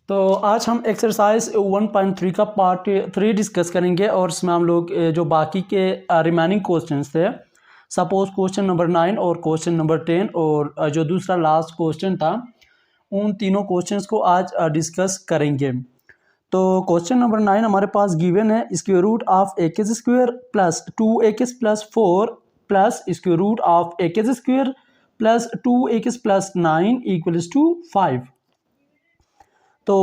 तो आज हम एक्सरसाइज 1.3 का पार्ट 3 डिस्कस करेंगे और इसमें हम लोग जो बाकी के रिमेनिंग क्वेश्चंस थे, सपोज क्वेश्चन नंबर 9 और क्वेश्चन नंबर 10 और जो दूसरा लास्ट क्वेश्चन था, उन तीनों क्वेश्चंस को आज डिस्कस करेंगे। तो क्वेश्चन नंबर 9 हमारे पास गिवन है, स्क्वायर रूट ऑफ ए के square plus 2x plus 4 plus square root of ए के square plus 2x plus 9 equals to 5। तो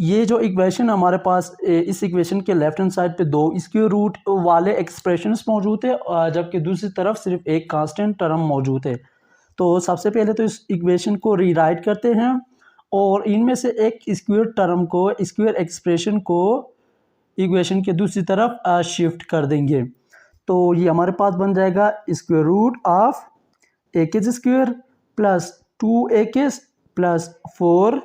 ये जो इक्वेशन हमारे पास, इस इक्वेशन के लेफ्ट हैंड साइड पे दो स्क्वायर रूट वाले एक्सप्रेशंस मौजूद है, जबकि दूसरी तरफ सिर्फ एक कांस्टेंट टर्म मौजूद है। तो सबसे पहले तो इस इक्वेशन को रीराइट करते हैं और इनमें से एक स्क्वायर टर्म को, स्क्वायर एक्सप्रेशन को इक्वेशन के दूसरी तरफ शिफ्ट कर देंगे। तो ये हमारे पास बन जाएगा स्क्वायर रूट ऑफ ए के square plus 2x plus 4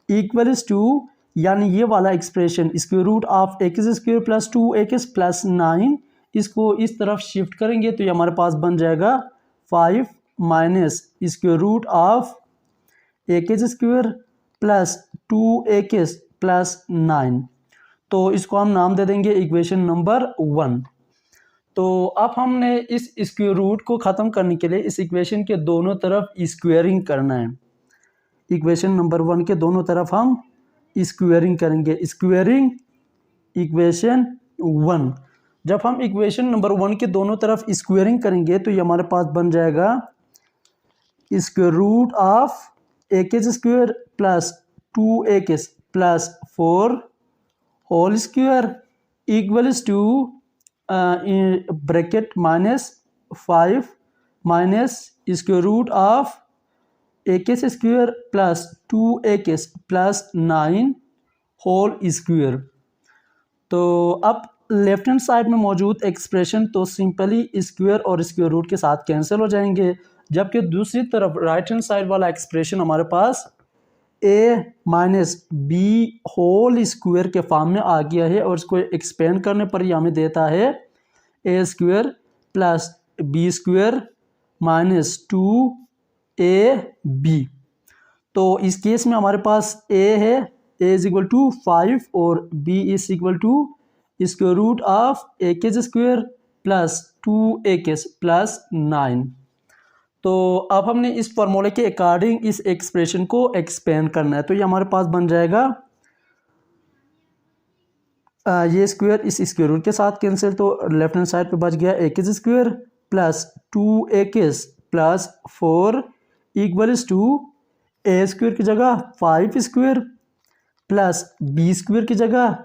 equals to, यानी ये वाला expression square root of x square plus 2x plus 9, इसको इस तरफ शिफ्ट करेंगे तो ये हमारे पास बन जाएगा 5 minus square root of x square plus 2x plus 9। तो इसको हम नाम दे देंगे इक्वेशन नंबर 1। तो अब हमने इस स्क्वायर रूट को ख़त्म करने के लिए इस इक्वेशन के दोनों तरफ स्क्वेयरिंग करना है। इक्वेशन नंबर 1 के दोनों तरफ हम स्क्वेयरिंग करेंगे। Squaring equation 1। जब हम इक्वेशन नंबर 1 के दोनों तरफ स्क्वेयरिंग करेंगे तो ये हमारे पास बन जाएगा स्क्वायर रूट ऑफ ए के square plus 2x plus 4 whole square equals to bracket minus 5 minus square root of x square plus 2x plus 9 whole square. तो अब लेफ्ट हैंड साइड में मौजूद एक्सप्रेशन तो सिंपली स्क्वायर और स्क्वायर रूट के साथ cancel हो जाएंगे, जबकि दूसरी तरफ राइट हैंड साइड वाला एक्सप्रेशन हमारे पास a minus b whole square के फॉर्म में आ गया है और इसको एक्सपेंड करने पर ही हमें देता है a square plus B square minus 2ab। तो इस केस में हमारे पास a है, a इज इक्वल टू 5 और b is equal to square root of ए के स्क्वायर प्लस 2x प्लस 9। तो अब हमने इस फॉर्मूले के अकॉर्डिंग इस एक्सप्रेशन को एक्सपेंड करना है। तो ये हमारे पास बन जाएगा ये स्क्वायर इस स्क्वायर रूट के साथ कैंसिल, तो लेफ्ट हैंड साइड पे बच गया ए के square plus 2x plus 4 equals to a square की जगह 5 स्क्वायर प्लस बी स्क्वायर की जगह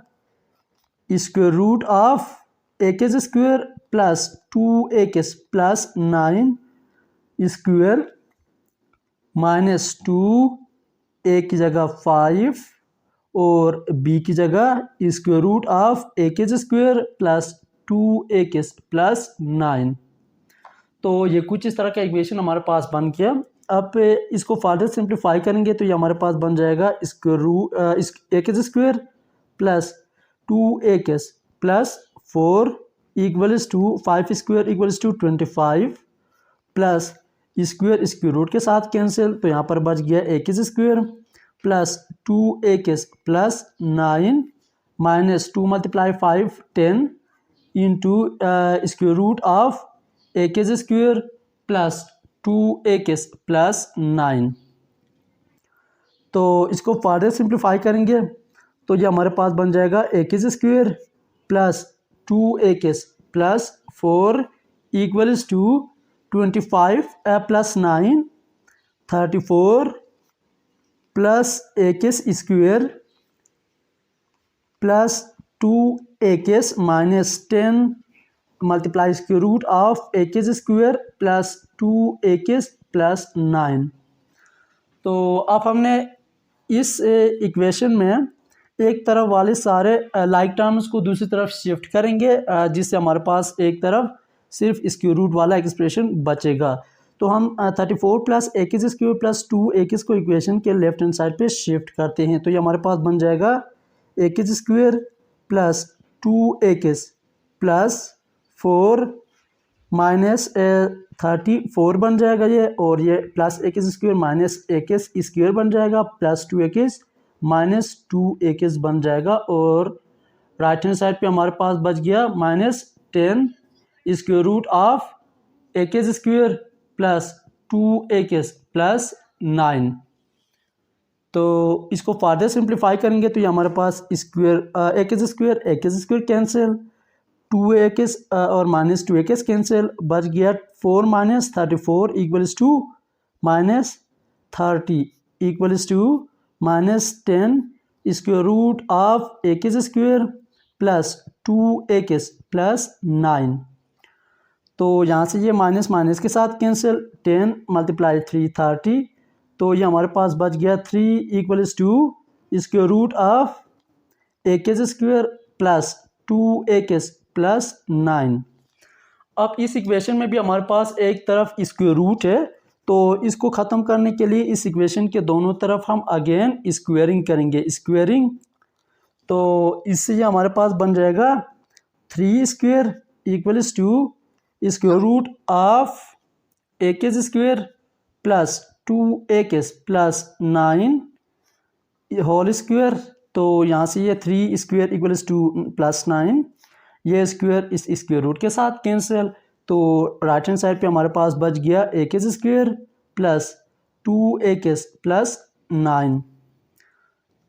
स्क्वायर रूट ऑफ ए के square plus 2x plus 9 square minus 2 ए की जगह 5 और बी की जगह स्क्वायर रूट ऑफ ए के स्क्वायर प्लस 2x प्लस 9। तो ये कुछ इस तरह का इक्वेशन हमारे पास बन गया। अब इसको फर्दर सिंप्लीफाई करेंगे तो ये हमारे पास बन जाएगा स्क्वायर रूट ए के square plus 2x plus 4 equals to 5 square equals to 25 plus square square root के साथ कैंसिल, तो यहाँ पर बच गया ए के square plus 2x plus 9 minus 2 multiply 5 10 into square root of ए के स्क्वायर प्लस 2x प्लस 9। तो इसको फर्दर सिंप्लीफाई करेंगे तो ये हमारे पास बन जाएगा ए के square plus 2x plus 4 equals to 25 plus 9 34 plus x square plus 2x minus 10 multiply square root of x square plus 2x plus 9। तो अब हमने इस इक्वेशन में एक तरफ वाले सारे लाइक टर्म्स को दूसरी तरफ शिफ्ट करेंगे, जिससे हमारे पास एक तरफ सिर्फ स्क्वायर रूट वाला एक्सप्रेशन बचेगा। तो हम 34 plus x square plus 2x को इक्वेशन के लेफ्ट हैंड साइड पे शिफ्ट करते हैं। तो ये हमारे पास बन जाएगा x square plus 2x plus 4 minus 34 बन जाएगा ये, और ये plus x square minus x square बन जाएगा प्लस 2x -2 बन जाएगा। और राइट हैंड साइड पे हमारे पास बच गया -10 square root of square plus 2 plus 9। तो इसको फार्दर सिंप्लीफाई करेंगे तो ये हमारे पास स्क्वायर स्क्वायर कैंसिल, 2 और -2 कैंसिल, बच गया 4 - 34 equals to -30 equals to -10 square root of square plus 2 plus 9। तो यहाँ से ये माइनस माइनस के साथ कैंसिल, 10 × 3 30। तो ये हमारे पास बच गया 3 equals to square root of square plus 2 plus 9। अब इस इक्वेशन में भी हमारे पास एक तरफ स्क्वायर रूट है, तो इसको ख़त्म करने के लिए इस इक्वेशन के दोनों तरफ हम अगेन स्क्वेयरिंग करेंगे। स्क्वेयरिंग, तो इससे ये हमारे पास बन जाएगा 3 square equals to square root of square plus 2 plus 9 whole square. तो यहाँ से ये 3 स्क्वायर इक्वल्स टू प्लस 9, ये स्क्वायर इस स्क्वायर रूट के साथ कैंसिल। तो राइट हैंड साइड पे हमारे पास बच गया स्क्वायर प्लस 2 प्लस 9।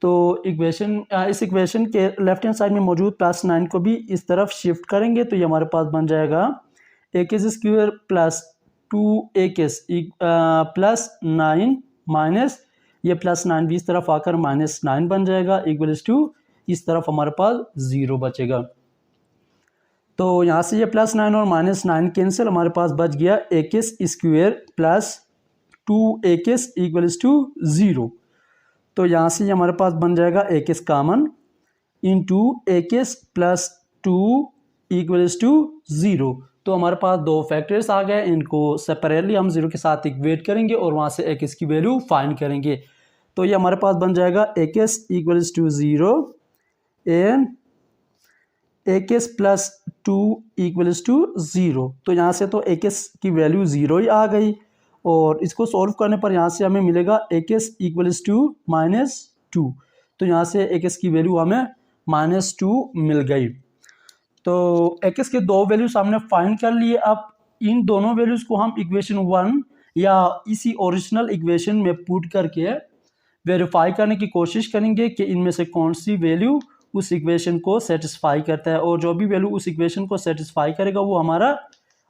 तो इस इक्वेशन के लेफ्ट हैंड साइड में मौजूद प्लस 9 को भी इस तरफ शिफ्ट करेंगे तो ये हमारे पास बन जाएगा स्क्वायर प्लस 2 प्लस 9 माइनस ये प्लस 9 भी इस तरफ आकर -9 बन जाएगा इक्वल्स टू इस तरफ हमारे पास 0 बचेगा। तो यहाँ से ये +9 और -9 कैंसिल, हमारे पास बच गया स्क्वायर प्लस 2 इक्वल्स टू 0। तो यहाँ से ये हमारे पास बन जाएगा common into plus 2 equals to 0। तो हमारे पास दो फैक्टर्स आ गए, इनको सेपरेटली हम 0 के साथ इक्वेट करेंगे और वहाँ से की वैल्यू फाइंड करेंगे। तो ये हमारे पास बन जाएगा equals to 0 and plus 2 equals to 0। तो यहाँ से तो की वैल्यू 0 ही आ गई और इसको सॉल्व करने पर यहाँ से हमें मिलेगा इक्वल्स टू -2। तो यहाँ से की वैल्यू हमें -2 मिल गई। तो के दो वैल्यूज हमने फाइंड कर लिए। अब इन दोनों वैल्यूज को हम इक्वेशन 1 या इसी ओरिजिनल इक्वेशन में पुट करके वेरीफाई करने की कोशिश करेंगे कि इनमें से कौन सी वैल्यू उस इक्वेशन को सेटिस्फाई करता है, और जो भी वैल्यू उस इक्वेशन को सेटिस्फाई करेगा वो हमारा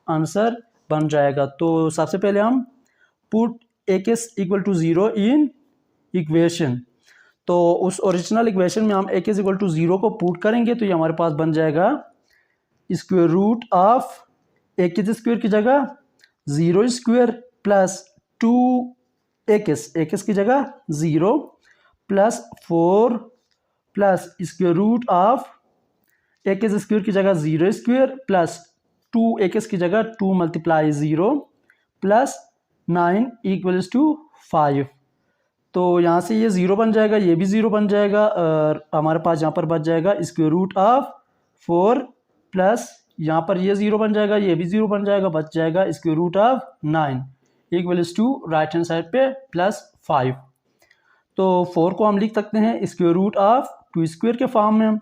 आंसर बन जाएगा। तो सबसे पहले हम put equal to 0 in equation. तो उस ओरिजिनल इक्वेशन में हम इक्वल टू 0 को पुट करेंगे तो ये हमारे पास बन जाएगा स्क्वायर रूट ऑफ स्क्वायर की जगह 0 स्क्वायर प्लस 2 की जगह 0 plus 4 plus square root of square की जगह 0 स्क्वायर प्लस 2 की जगह 2 × 0 प्लस 9 इक्वल्स टू 5। तो यहाँ से ये 0 बन जाएगा, ये भी 0 बन जाएगा और हमारे पास यहाँ पर बच जाएगा स्क्वायर रूट ऑफ 4 प्लस यहाँ पर ये 0 बन जाएगा, ये भी 0 बन जाएगा, बच जाएगा square root of 9 equals to right hand side पे +5। तो 4 को हम लिख सकते हैं स्क्वायर रूट ऑफ 2 स्क्वायर के फॉर्म में,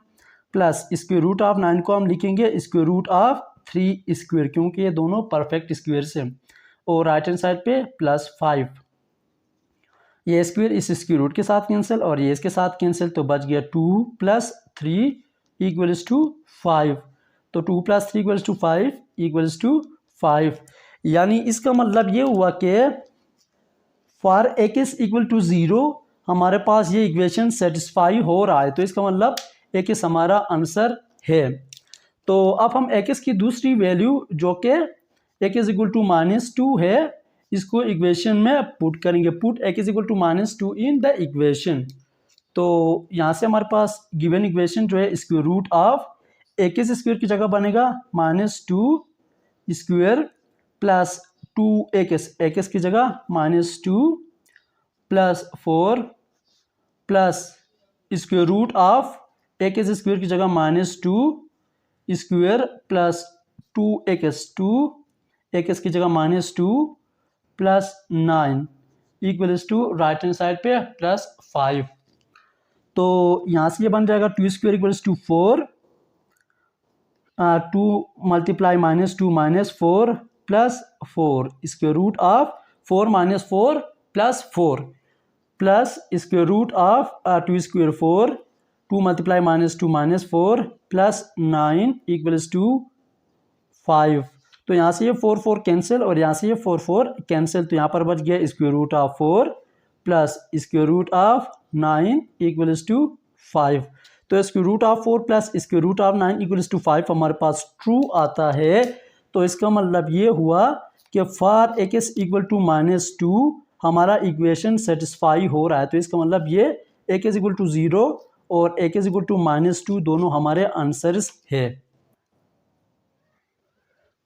प्लस स्क्वायर रूट ऑफ 9 को हम लिखेंगे स्क्वायर रूट ऑफ 3 स्क्वायर, क्योंकि ये दोनों परफेक्ट स्क्वायर से, और राइट हैंड साइड पे +5। ये स्क्वायर इस स्क्वायर रूट के साथ कैंसिल और ये इसके साथ कैंसिल, तो बच गया 2 + 3 इक्वल्स टू 5। तो 2 + 3 इक्वल्स टू 5 इक्वल्स टू 5। यानी इसका मतलब ये हुआ कि फॉर x इक्वल टू 0 हमारे पास ये इक्वेशन सेटिस्फाई हो रहा है, तो इसका मतलब x हमारा आंसर है। तो अब हम x की दूसरी वैल्यू जो कि x इक्वल टू -2 है, इसको इक्वेशन में पुट करेंगे। Put x equal to -2 in the equation. तो यहाँ से हमारे पास गिवन इक्वेशन जो है स्क्वायर रूट ऑफ स्क्वायर की जगह बनेगा -2 स्क्वायर प्लस 2 की जगह -2 plus 4 plus square root of square की जगह -2 स्क्वायर प्लस 2 की जगह -2 plus 9 equals to right hand side पे +5। तो यहाँ से ये बन जाएगा 2 square equals to 4, 2 multiply -2 -4 plus 4 square root of 4 - 4 plus 4 plus square root of 2 square 4, 2 multiply -2 -4 plus 9 equals to 5। तो यहाँ से ये 4 4 कैंसिल और यहाँ से ये 4 4 कैंसिल, तो यहाँ पर बच गया square root of 4 plus square root of 9 equals to 5। तो square root of 4 plus square root of 9 equals to 5 हमारे पास ट्रू आता है। तो इसका मतलब ये हुआ कि फॉर x इक्वल टू -2 हमारा इक्वेशन सेटिस्फाई हो रहा है। तो इसका मतलब ये x इक्वल टू 0 और x इक्वल टू -2 दोनों हमारे आंसर्स है।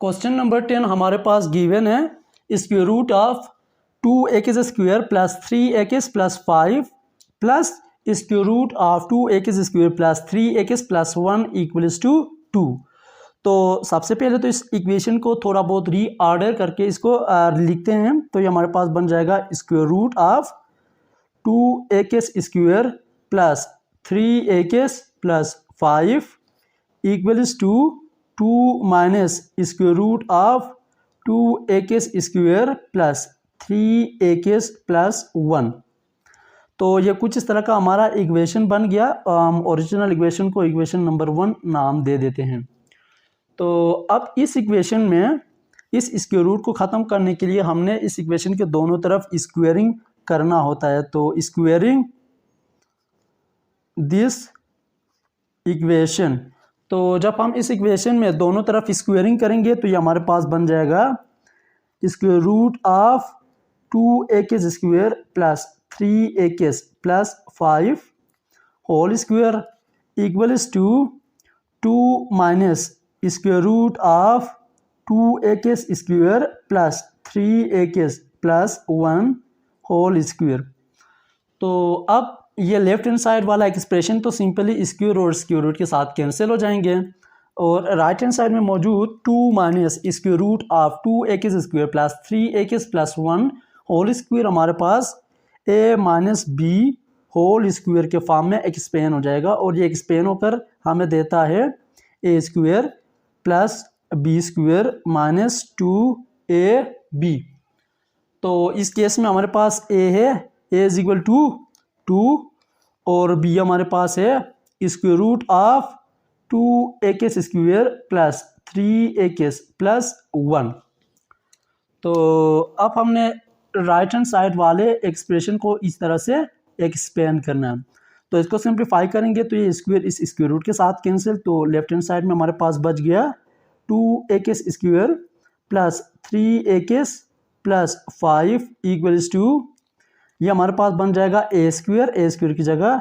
क्वेश्चन नंबर 10 हमारे पास गिवन है square root of 2x square plus 3x plus 5 plus square root of 2x square plus 3x plus 1 equals to 2। तो सबसे पहले तो इस इक्वेशन को थोड़ा बहुत रीऑर्डर करके इसको लिखते हैं। तो ये हमारे पास बन जाएगा square root of 2x square plus 3x plus 5 equals to 2 minus square root of 2x square plus 3x plus 1। तो ये कुछ इस तरह का हमारा इक्वेशन बन गया। ओरिजिनल इक्वेशन को इक्वेशन नंबर 1 नाम दे देते हैं। तो अब इस इक्वेशन में इस स्क्वायर रूट को ख़त्म करने के लिए हमने इस इक्वेशन के दोनों तरफ स्क्वेयरिंग करना होता है। तो स्क्वेयरिंग दिस इक्वेशन, तो जब हम इस इक्वेशन में दोनों तरफ स्क्वेयरिंग करेंगे तो ये हमारे पास बन जाएगा square root of 2x square plus 3x plus 5 whole square equals to 2 minus square root of 2x square plus 3x plus 1 whole square. तो अब ये लेफ्ट हैंड साइड वाला एक्सप्रेशन तो सिंपली स्क्वायर और स्क्वायर रूट के साथ cancel हो जाएंगे और राइट हैंड साइड में मौजूद 2 minus square root of 2x square plus 3x plus 1 whole square हमारे पास a minus b whole square के फॉर्म में एक्सपेंड हो जाएगा और ये एक्सपेंड होकर हमें देता है a square plus B square minus 2ab। तो इस केस में हमारे पास a है, a इज इक्वल टू 2 और b हमारे पास है square root of 2x square plus 3x plus 1। तो अब हमने राइट हैंड साइड वाले एक्सप्रेशन को इस तरह से एक्सपेंड करना है। तो इसको सिंप्लीफाई करेंगे तो ये स्क्वायर इस स्क्वायर रूट के साथ कैंसिल, तो लेफ्ट हैंड साइड में हमारे पास बच गया 2x square plus 3x plus 5 equals to ये हमारे पास बन जाएगा a स्क्वायर की जगह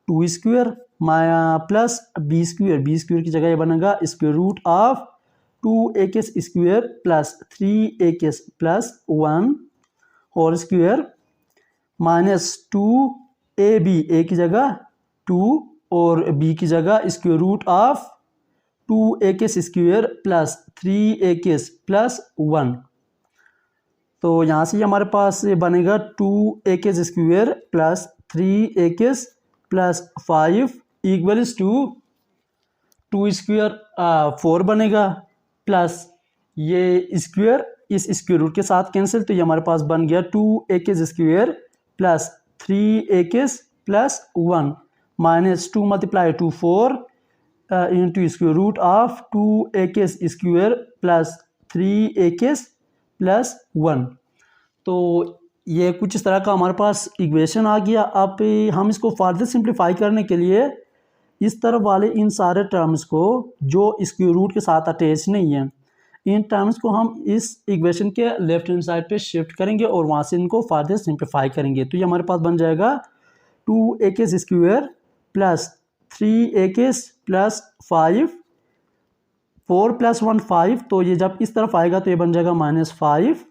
2 स्क्वायर प्लस b स्क्वायर की जगह ये बनेगा square root of 2x square plus 3x plus 1 whole square minus 2ab a की जगह 2 और b की जगह square root of 2x square plus 3x plus 1। तो यहाँ से हमारे पास ये बनेगा 2x square plus 3x plus 5 equals to 2 square 4 बनेगा प्लस ये स्क्वायर इस स्क्वायर रूट के साथ कैंसिल, तो ये हमारे पास बन गया 2x square plus 3x plus 1 minus 2 multiply 2 4 into square root of 2x square plus 3x plus 1। तो ये कुछ इस तरह का हमारे पास इक्वेशन आ गया। अब हम इसको फर्दर सिंप्लीफाई करने के लिए इस तरफ वाले इन सारे टर्म्स को जो स्क्वायर रूट के साथ अटैच नहीं है इन टर्म्स को हम इस इक्वेशन के लेफ्ट हैंड साइड पे शिफ्ट करेंगे और वहाँ से इनको फर्दर सिंप्लीफाई करेंगे। तो ये हमारे पास बन जाएगा 2x square plus 3x plus 5 4 plus 1 5। तो ये जब इस तरफ आएगा तो ये बन जाएगा -5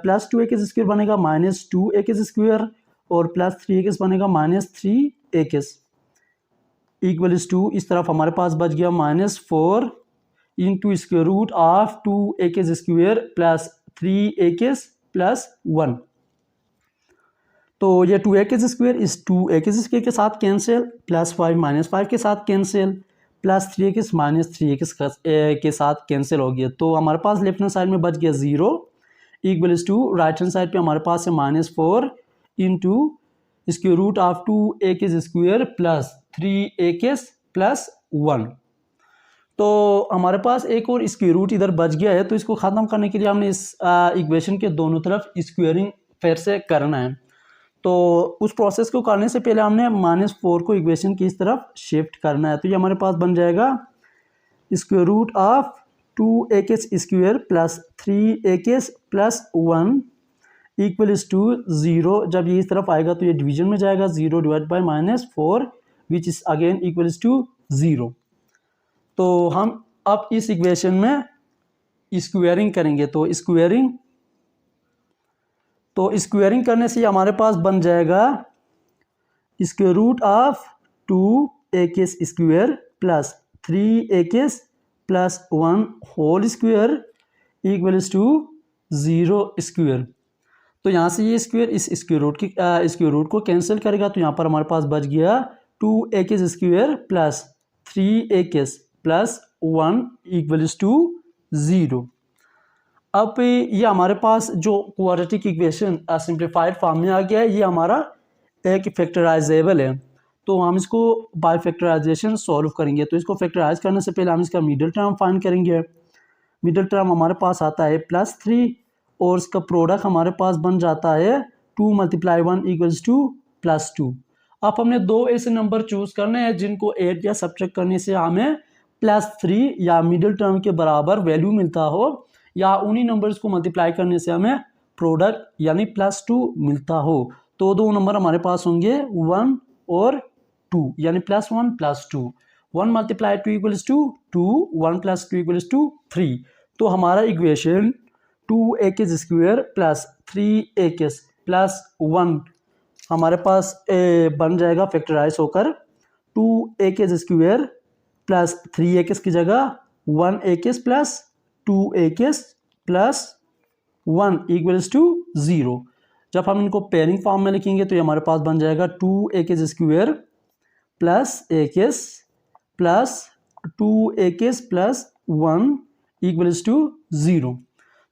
प्लस 2x स्क्वायर बनेगा -2x स्क्वायर और प्लस 3x बनेगा -3x इक्वल्स टू इस तरफ हमारे पास बच गया -4 into square root of 2x square plus 3x plus 1। तो ये 2a² इस 2a² के साथ कैंसिल, +5 -5 के साथ कैंसिल, +3x -3x के साथ कैंसिल हो गया। तो हमारे पास लेफ्ट हैंड साइड में बच गया 0 equals to right hand side पे हमारे पास है -4 into square root of 2a² plus 3a plus 1। तो हमारे पास एक और स्क्वायर रूट इधर बच गया है, तो इसको ख़त्म करने के लिए हमने इस इक्वेशन के दोनों तरफ स्क्वेयरिंग फिर से करना है। तो उस प्रोसेस को करने से पहले हमने -4 को इक्वेशन की इस तरफ शिफ्ट करना है। तो ये हमारे पास बन जाएगा square root of 2a² plus 3a plus 1 equals to 0। जब ये इस तरफ आएगा तो ये डिवीजन में जाएगा, 0 divide by -4 which is again equals to 0। तो हम अब इस इक्वेशन में स्क्वेयरिंग करेंगे। तो स्क्वेयरिंग करने से हमारे पास बन जाएगा square root of 2a² plus 3a plus 1 whole square equals to 0 square. तो यहाँ से ये स्क्वायर इस स्क्वायर रूट को कैंसिल करेगा, तो यहाँ पर हमारे पास बच गया 2a² plus 3a plus 1 equals to 0। अब ये हमारे पास जो क्वाड्रेटिक इक्वेशन सिंप्लीफाइड फॉर्म में आ गया है, ये हमारा एक फैक्टराइजेबल है। तो हम इसको बाय फैक्टराइजेशन सॉल्व करेंगे। तो इसको फैक्टराइज करने से पहले हम इसका मिडिल टर्म फाइंड करेंगे। मिडिल टर्म हमारे पास आता है +3 और इसका प्रोडक्ट हमारे पास बन जाता है 2 × 1 इक्वल्स टू +2। अब हमने दो ऐसे नंबर चूज करने हैं जिनको ऐड या सब्ट्रैक्ट करने से हमें +3 या मिडिल टर्म के बराबर वैल्यू मिलता हो, या उन्हीं नंबर्स को मल्टीप्लाई करने से हमें प्रोडक्ट यानी +2 मिलता हो। तो दो नंबर हमारे पास होंगे 1 और 2 यानी +1 +2। 1 × 2 इक्वल्स टू 2, 1 + 2 इक्वल्स टू 3। तो हमारा equation 2a² plus 3a plus 1 हमारे पास बन जाएगा फैक्टराइज होकर 2a² प्लस 3a की जगह 1a plus 2a plus 1 equals to 0। जब हम इनको पेयरिंग फॉर्म में लिखेंगे तो ये हमारे पास बन जाएगा 2a² plus a plus 2a plus 1 equals to 0।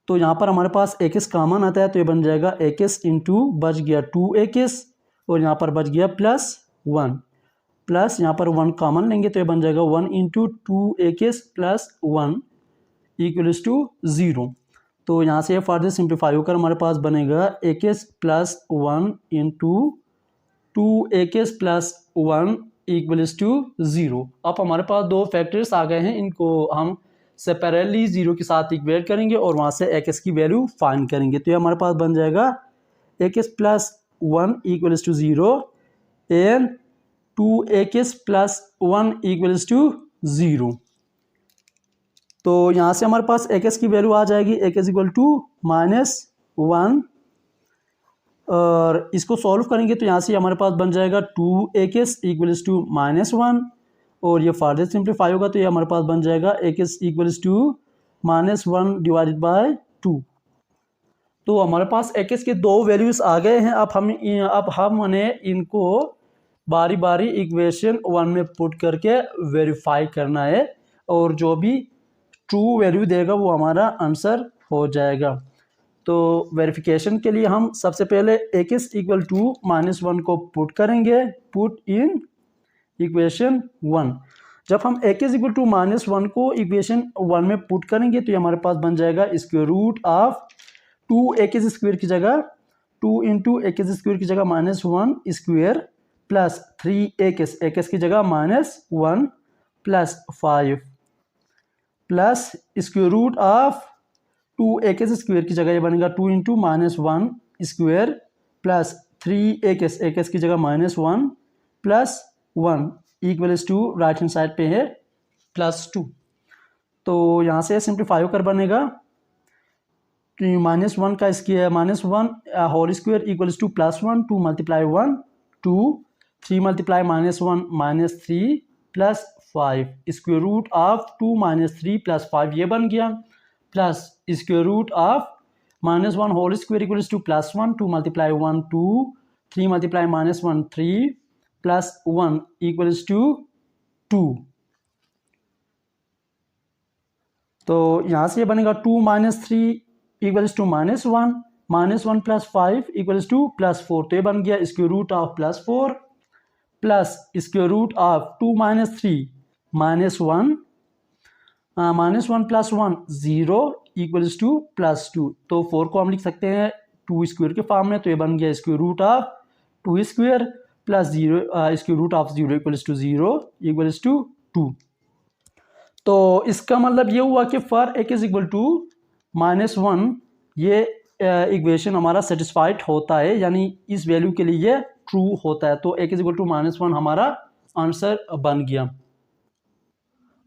तो यहाँ पर हमारे पास a कॉमन आता है, तो ये बन जाएगा a इंटू बच गया 2a और यहाँ पर बच गया +1 प्लस यहाँ पर 1 कॉमन लेंगे तो ये बन जाएगा 1 into 2a plus 1 equals to 0। तो यहाँ से फर्दर सिंप्लीफाई होकर हमारे पास बनेगा a plus 1 into 2a plus 1 equals to 0। अब हमारे पास दो फैक्टर्स आ गए हैं, इनको हम सेपरेटली 0 के साथ इक्वेट करेंगे और वहाँ से a की वैल्यू फाइंड करेंगे। तो ये हमारे पास बन जाएगा a plus 1 equals to 0 and 2a plus 1 equals to 0। तो यहाँ से हमारे पास a की वैल्यू आ जाएगी a इक्वल टू -1 और इसको सॉल्व करेंगे तो यहाँ से हमारे पास बन जाएगा 2a इक्वल्स टू -1 और ये फर्दर सिंप्लीफाई होगा तो ये हमारे पास बन जाएगा a equals to -1 divided by 2। तो हमारे पास a के दो वैल्यूज आ गए हैं। अब हमने इनको बारी बारी इक्वेशन 1 में पुट करके वेरीफाई करना है और जो भी ट्रू वैल्यू देगा वो हमारा आंसर हो जाएगा। तो वेरिफिकेशन के लिए हम सबसे पहले a इक्वल टू -1 को पुट करेंगे, पुट इन इक्वेशन 1। जब हम a इक्वल टू -1 को इक्वेशन 1 में पुट करेंगे तो ये हमारे पास बन जाएगा स्क्वायर रूट ऑफ 2a² की जगह 2 इंटू a² की जगह -1 स्क्वायर प्लस 3a की जगह -1 plus 5 plus square root of 2a की जगह ये बनेगा 2 इंटू -1 स्क्वायर प्लस 3a की जगह -1 plus 1 equals to right hand side पे है +2। तो यहाँ से सिंप्लीफाई होकर बनेगा -1 का square -1 whole square equals to +1 2 × 1 2 3 × -1 -3 plus 5 square root of 2 - 3 plus 5 ये बन गया plus square root of -1 whole square equals to +1 2 × 1 2 3 multiply -1 3 plus 1 equals to 2। तो यहाँ से ये बनेगा 2 - 3 equals to -1, -1 plus 5 equals to +4। तो ये बन गया square root of +4 plus square root of 2 - 3 -1, -1 plus 1 0 equals to +2। तो 4 को हम लिख सकते हैं 2 स्क्वायर के फॉर्म में। तो ये बन गया square root of 2 square plus 0 square root of 0 equals to 0 equals to 2। तो इसका मतलब ये हुआ कि for x is equal to -1 ये इक्वेशन हमारा सेटिस्फाइड होता है, यानी इस वैल्यू के लिए ये ट्रू होता है। तो x इज इक्वल टू -1 हमारा आंसर बन गया।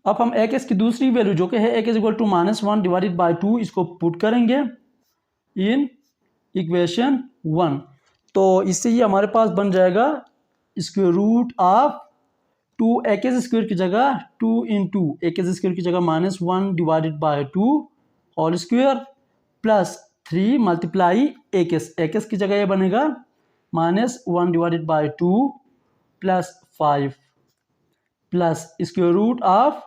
अब हम x की दूसरी वैल्यू जो कि है x is equal to -1 divided by 2 इसको पुट करेंगे इन इक्वेशन 1। तो इससे ये हमारे पास बन जाएगा square root of 2x square की जगह 2 इंटू x स्क्वायर की जगह -1 divided by 2 whole square plus 3 multiply x की जगह ये बनेगा -1 divided by 2 plus 5 plus square root of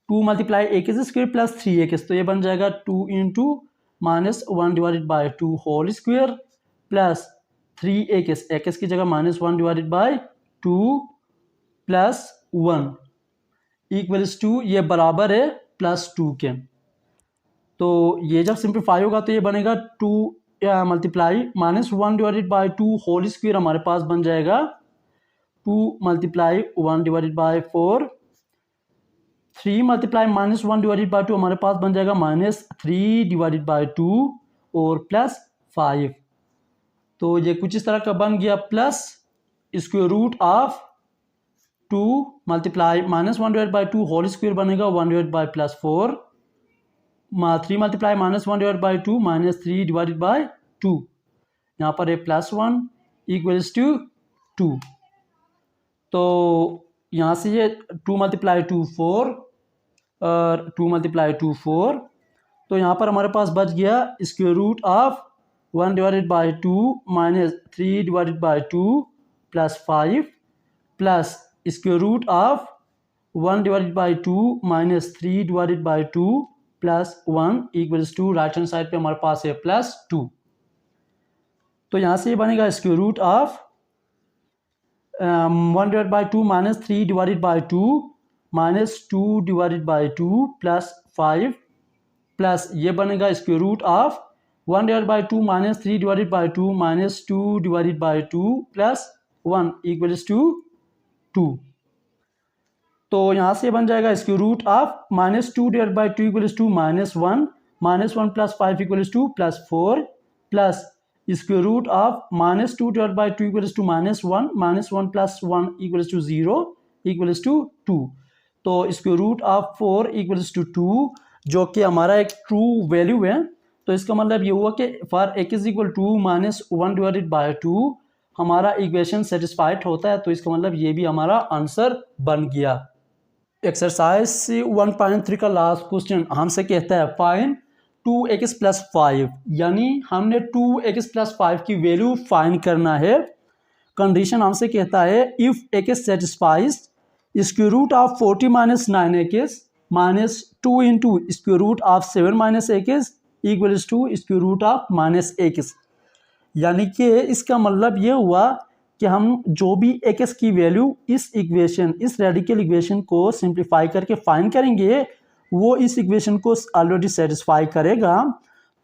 2 multiply x square plus 3x। तो ये बन जाएगा 2 into -1 divided by 2 whole square plus 3x की जगह -1 divided by 2 plus 1 equals to ये बराबर है +2 के। तो ये जब सिंप्लीफाई होगा तो ये बनेगा 2 multiply -1 divided by 2 whole square हमारे पास बन जाएगा 2 multiply 1 divided by 4, 3 multiply -1 divided by 2 हमारे पास बन जाएगा -3 डिवाइडेड बाई 2 और प्लस 5। तो ये कुछ इस तरह का बन गया plus square root of 2 multiply -1 divide by 2 whole square बनेगा 1 divide by +4, 3 multiply -1 divide by 2 -3 divided by 2, यहाँ पर है +1 इक्वल्स टू 2। तो यहाँ से ये 2 मल्टीप्लाई 2 4 और 2 मल्टीप्लाई 2 4। तो यहाँ पर हमारे पास बच गया square root of 1 divided by 2 -3 divided by 2 plus 5 plus square root of 1 divided by 2 -3 divided by 2 plus 1 equals to right hand side पे हमारे पास है +2। तो यहाँ से ये बनेगा square root of 1 divide by 2 -3 divided by 2 -2 divided by 2 plus 5 plus ये बनेगा square root of 1 divide by 2 -3 divided by 2 -2 divided by 2 plus 1 equals to 2। तो यहाँ से बन जाएगा square root of -2 divide by 2 equals to -1 plus 5 equals to +4 plus square root of -2 divide by 2 equals to -1 plus 1 equals to 0 equals to 2। तो square root of 4 equals to 2 जो कि हमारा एक ट्रू वैल्यू है। तो इसका मतलब ये हुआ कि for x is equal to -1 divided by 2 हमारा इक्वेशन सेटिस्फाइड होता है। तो इसका मतलब ये भी हमारा आंसर बन गया। एक्सरसाइज 1.3 का लास्ट क्वेश्चन हमसे कहता है फाइंड 2x + 5, यानी हमने 2x + 5 की वैल्यू फाइंड करना है। कंडीशन हमसे कहता है if x satisfies square root of 40 - 9x -2 into square root of 7 - x equals to square root of -x। यानी कि इसका मतलब ये हुआ कि हम जो भी x की वैल्यू इस रेडिकल इक्वेशन को सिंप्लीफाई करके फाइंड करेंगे वो इस इक्वेशन को ऑलरेडी सेटिस्फाई करेगा।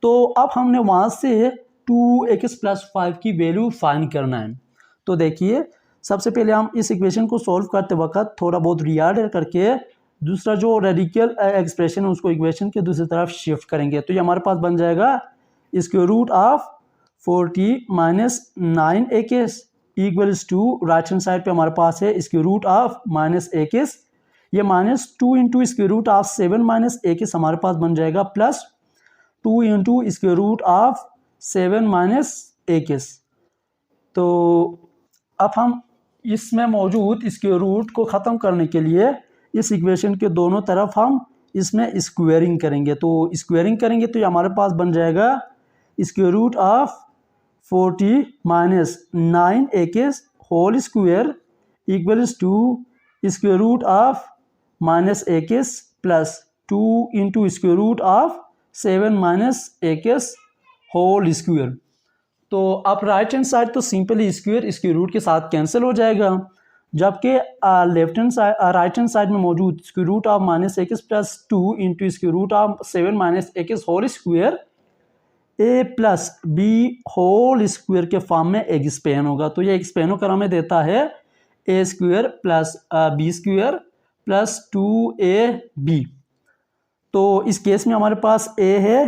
तो अब हमने वहाँ से 2x + 5 की वैल्यू फाइंड करना है। तो देखिए सबसे पहले हम इस इक्वेशन को सॉल्व करते वक्त थोड़ा बहुत रीआर्डर करके दूसरा जो रेडिकल एक्सप्रेशन है उसको इक्वेशन के दूसरी तरफ शिफ्ट करेंगे। तो ये हमारे पास बन जाएगा square root of 40 - 9x equals to right hand side पे हमारे पास है स्क्वायर रूट ऑफ -x। ये -2 into square root of 7 - x हमारे पास बन जाएगा +2 into square root of 7 - x। तो अब हम इसमें मौजूद स्क्वायर रूट को ख़त्म करने के लिए इस इक्वेशन के दोनों तरफ हम इसमें स्क्वेयरिंग करेंगे। तो स्क्वेयरिंग करेंगे तो ये हमारे पास बन जाएगा square root of 40 minus 9 whole square equals to square root of minus x plus 2 into square root of 7 minus x whole square. तो अब राइट हैंड साइड तो सिंपली स्क्वायर रूट के साथ कैंसिल हो जाएगा, जबकि left hand side right hand side में मौजूद square root of minus x plus 2 into square root of 7 minus x whole square A plus B whole square के form में एक्सपेंड होगा। तो ये एक्सपेंड होकर हमें देता है A square plus B square plus 2ab। तो इस केस में हमारे पास ए है,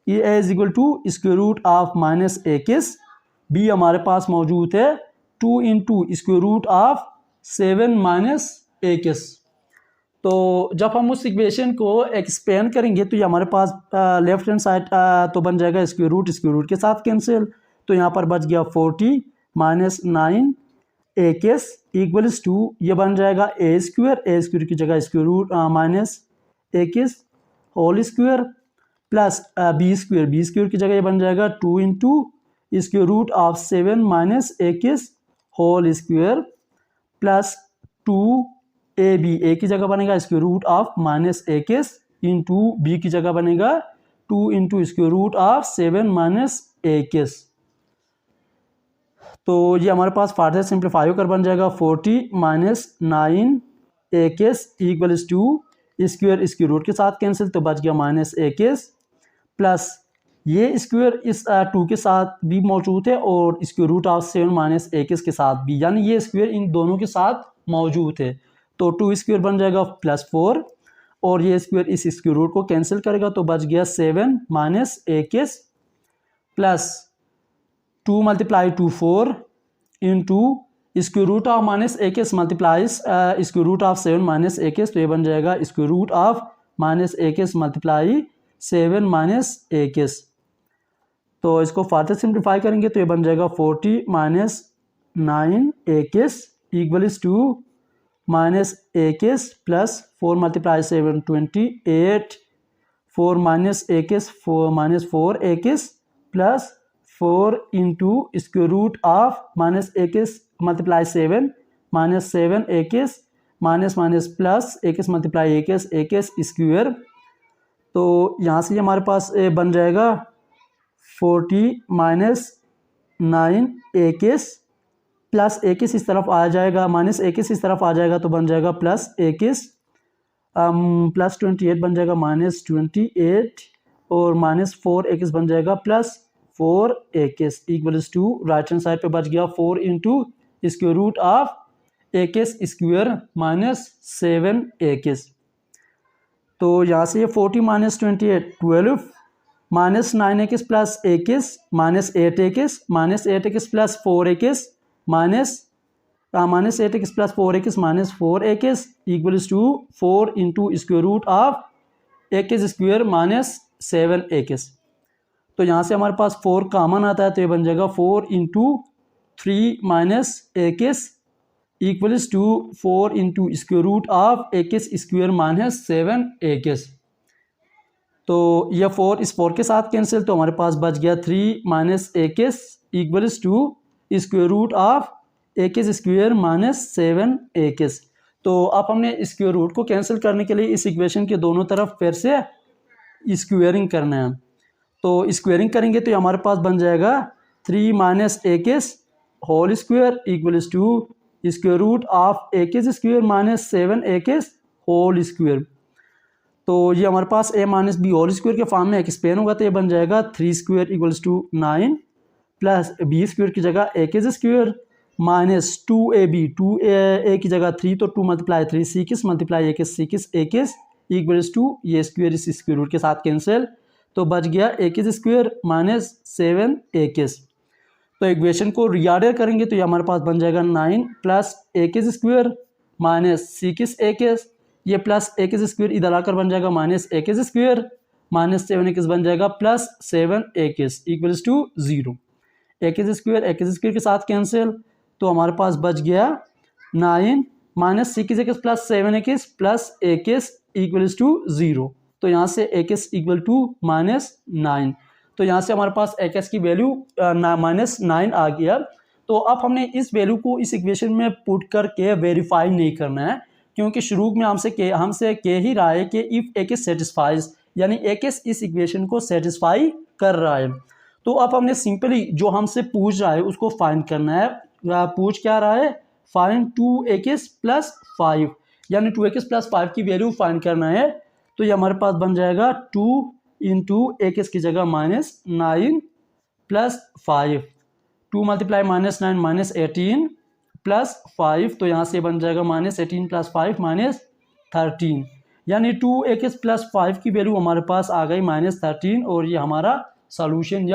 ये is equal to square root of minus x, b हमारे पास मौजूद है 2 into square root of 7 minus x. तो जब हम उस इक्वेशन को एक्सपेंड करेंगे तो ये हमारे पास लेफ्ट हैंड साइड तो बन जाएगा स्क्वायर रूट के साथ कैंसिल। तो यहाँ पर बच गया 40 माइनस 9 इक्वल्स टू ये बन जाएगा ए स्क्वायर की जगह square root minus x whole square plus B square की जगह ये बन जाएगा 2 into square root of 7 minus x whole square plus 2ab, a की जगह बनेगा square root of minus x into b की जगह बनेगा 2 into square root of 7 minus x. तो ये हमारे पास फार्दर सिंप्लीफाई होकर बन जाएगा 40 minus 9 equals to square root के साथ कैंसिल, तो बच गया माइनस एक्स प्लस ये स्क्वायर इस 2 के साथ भी मौजूद है और square root of 7 minus x के साथ भी, यानी ये स्क्वायर इन दोनों के साथ मौजूद है। तो 2 स्क्वायर बन जाएगा प्लस 4 और ये स्क्वायर इस स्क्वायर रूट को कैंसिल करेगा, तो बच गया 7 minus x plus 2 multiply 2 4 into square root of minus x multiplies square root of 7 minus x, तो ये बन जाएगा square root of minus x multiply 7 minus x. तो इसको फार्दर सिंप्लीफाई करेंगे तो ये बन जाएगा 40 minus 9 equals to minus x plus 4 multiply 7 28 4 minus x 4 minus 4 x plus 4 into square root of minus x multiply 7 minus 7 x minus minus plus x multiply x square. तो यहाँ से हमारे पास बन जाएगा 40 माइनस 9 प्लस एक्स इस तरफ आ जाएगा, माइनस एक्स इस तरफ आ जाएगा, तो बन जाएगा प्लस एक्स प्लस 28 बन जाएगा माइनस 28 और माइनस 4 बन जाएगा plus 4 equals to right hand side पे बच गया 4 into square root of x square minus 7 तो यहाँ से ये 40 minus 28 12 minus 9 plus minus 8 minus 8 plus 4 minus 8 plus 4 minus 4 equals to 4 into square root of x square minus 7 तो यहाँ से हमारे पास 4 कॉमन आता है, तो ये बन जाएगा 4 into 3 minus x equals to 4 into square root of x square minus 7 तो यह 4 इस 4 के साथ कैंसिल, तो हमारे पास बच गया 3 minus x equals to square root of x square minus 7 तो अब हमने स्क्वायर रूट को कैंसिल करने के लिए इस इक्वेशन के दोनों तरफ फिर से स्क्वेयरिंग करना है। तो स्क्वेयरिंग करेंगे तो हमारे पास बन जाएगा 3 minus x whole square equals to square root of x square minus 7 whole square. तो ये हमारे पास a minus b whole square के फॉर्म में एक्सपेंड होगा, तो ये बन जाएगा 3 square equals to 9 plus B square की जगह x square minus 2ab 2a की जगह 3 तो 2 multiply 3 6 multiply x equals to ये स्क्वायर इस स्क्वायर रूट के साथ कैंसिल, तो बच गया एक्स स्क्वायर माइनस 7 तो इक्वेशन को रीऑर्डर करेंगे तो ये हमारे पास बन जाएगा 9 प्लस एक्स स्क्वायर माइनस 6 ये प्लस एक्स स्क्वायर इधर आकर बन जाएगा माइनस एक्स स्क्वायर माइनस 7 बन जाएगा plus 7 equals to 0। X square के साथ कैंसिल, तो हमारे पास बच गया 9 minus 6 plus 7 plus x equals to 0। तो यहाँ से एक्स इक्वल टू माइनस 9, तो यहाँ से हमारे पास एक्स की वैल्यू -9 आ गया। तो अब हमने इस वैल्यू को इस इक्वेशन में पुट करके वेरीफाई नहीं करना है, क्योंकि शुरू में हमसे कह ही रहा है कि इफ़ एक्स सेटिस्फाइज, यानी एक्स इस इक्वेशन को सेटिस्फाई कर रहा है। तो अब हमने सिंपली जो हमसे पूछ रहा है उसको फाइंड करना है। पूछ क्या रहा है? फाइंड 2x + 5, यानी 2x + 5 की वैल्यू फाइंड करना है। तो ये हमारे पास बन जाएगा 2 × x की जगह -9 + 5, 2 × -9 -18 + 5, तो यहाँ से बन जाएगा -18 + 5 -13, यानी 2x + 5 की वैल्यू हमारे पास आ गई -13, और ये हमारा सॉल्यूशन